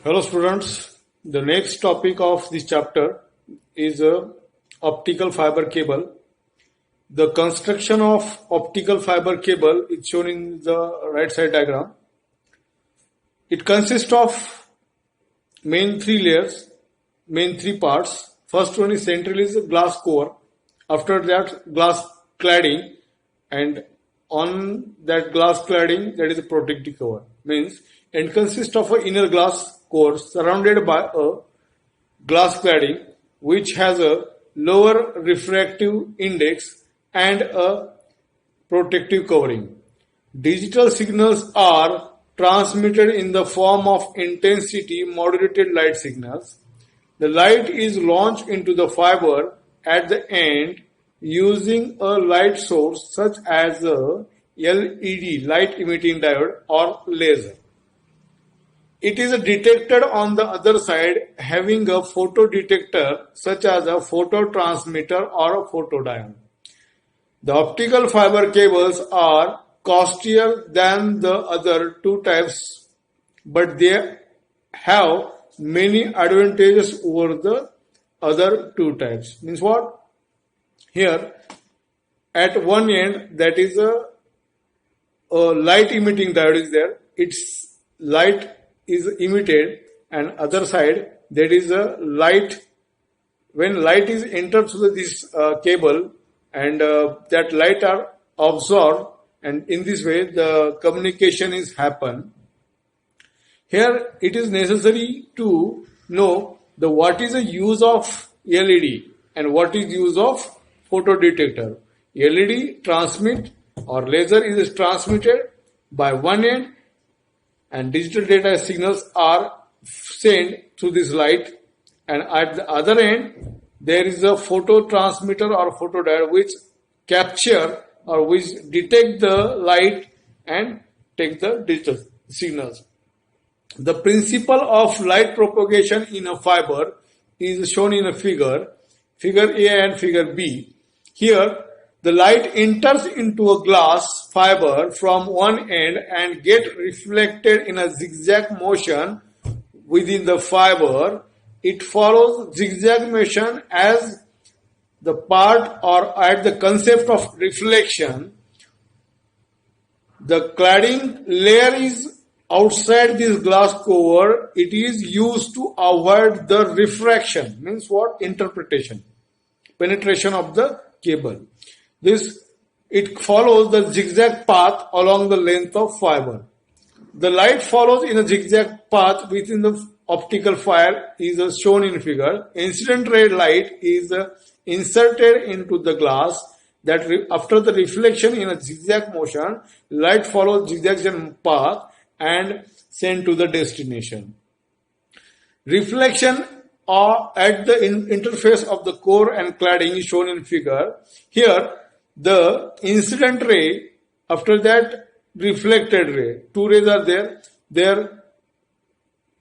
Hello students, the next topic of this chapter is optical fiber cable. The construction of optical fiber cable is shown in the right side diagram. It consists of main three parts. First one is central is glass core. After that glass cladding, and on that glass cladding that is a protective cover. Means it consists of an inner glass core surrounded by a glass cladding which has a lower refractive index and a protective covering. Digital signals are transmitted in the form of intensity modulated light signals. The light is launched into the fiber at the end using a light source such as a LED light emitting diode or laser. It is detected on the other side having a photodetector such as a phototransmitter or a photodiode. The optical fiber cables are costlier than the other two types, but they have many advantages over the other two types. Means what? Here at one end that is a light emitting diode is there. Its light is emitted, and other side there is a light. When light is entered through this cable, and that light are absorbed, and in this way the communication is happen. Here it is necessary to know what is the use of LED and what is use of photodetector. LED transmit or laser is transmitted by one end, and digital data signals are sent through this light, and at the other end there is a phototransmitter or photodiode which capture or which detect the light and take the digital signals. The principle of light propagation in a fiber is shown in a figure A and figure B. Here the light enters into a glass fiber from one end and get reflected in a zigzag motion within the fiber. It follows zigzag motion as the part or at the concept of reflection. The cladding layer is outside this glass cover. It is used to avoid the refraction. Means what? Interpretation. Penetration of the cable. It follows the zigzag path along the length of fiber. The light follows in a zigzag path within the optical fiber is shown in figure. Incident ray light is inserted into the glass. That after the reflection in a zigzag motion, light follows zigzag path and sent to the destination. Reflection at the interface of the core and cladding is shown in figure. Here the incident ray, after that reflected ray, two rays are there. There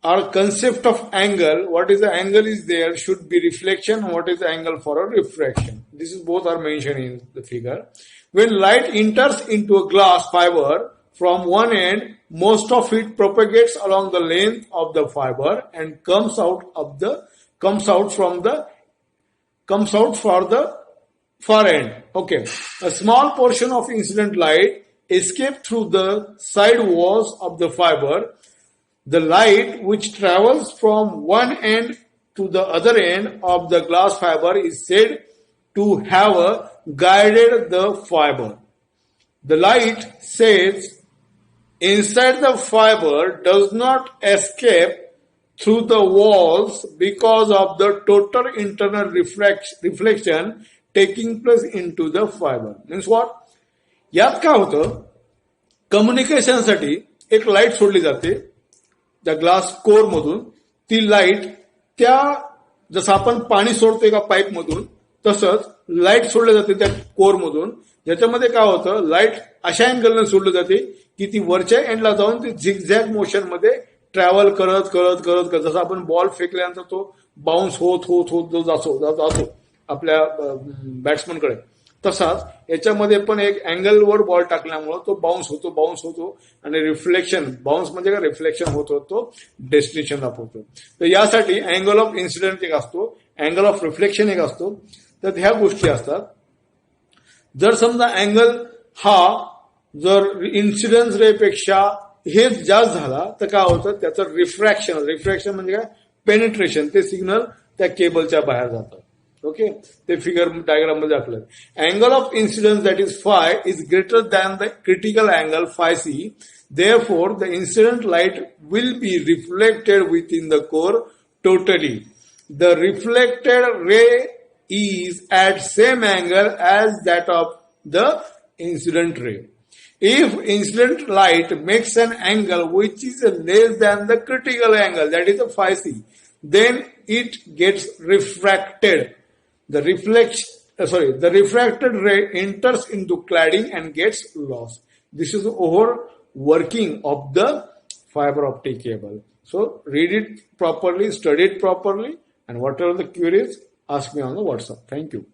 are concept of angle. What is the angle is there should be reflection. What is the angle for a refraction? This is both are mentioned in the figure. When light enters into a glass fiber from one end, most of it propagates along the length of the fiber and comes out for the far end. Okay. A small portion of incident light escapes through the side walls of the fiber. The light which travels from one end to the other end of the glass fiber is said to have guided the fiber. The light says inside the fiber does not escape through the walls because of the total internal reflection taking place into the fiber. Means what? यात काय होतं, कम्युनिकेशनसाठी एक light सोडली जाते त्या glass core मधून. ती light त्या जसं आपण पाणी सोडतोय का पाईप मधून तसंच लाईट सोडली जाते त्या कोर मधून. ज्याच्यामध्ये काय होतं, लाईट अशा अँगलने सोडली जाते की ती वरच्या एंडला जाऊन ती झिगझॅग मोशन मध्ये ट्रॅव्हल करत जसं आपण बॉल फेकल्यानंतर तो बाउन्स होत जातो आपल्या बॅट्समनकडे, तसाच याच्यामध्ये पण एक अँगलवर बॉल टाकल्यामुळे तो बाउन्स होतो आणि रिफ्लेक्शन, बाउन्स म्हणजे काय, रिफ्लेक्शन होत होतो, डेस्टिनेशन दाखवतो. तर यासाठी अँगल ऑफ इन्सिडेंट एक असतो, अँगल ऑफ रिफ्लेक्शन एक असतो. तर ह्या गोष्टी असतात. जर समजा अँगल हा जर इन्सिडन्स रे पेक्षा हे जास्त झाला तर काय होतं, त्याचं रिफ्रॅक्शन म्हणजे काय, पेनिट्रेशन, ते सिग्नल त्या केबलच्या बाहेर जातं. ओके, ते फिगर डायग्राम मध्ये दाखवलं. Angle of incidence that is phi is greater than the critical angle phi C. Therefore, the incident light will be reflected within the core totally. The reflected ray is at same angle as that of the incident ray. If incident light makes an angle which is less than the critical angle, that is a phi c, then it gets refracted. The refracted ray enters into cladding and gets lost. This is over working of the fiber optic cable. So read it properly, study it properly, and whatever the queries, ask me on the WhatsApp. Thank you.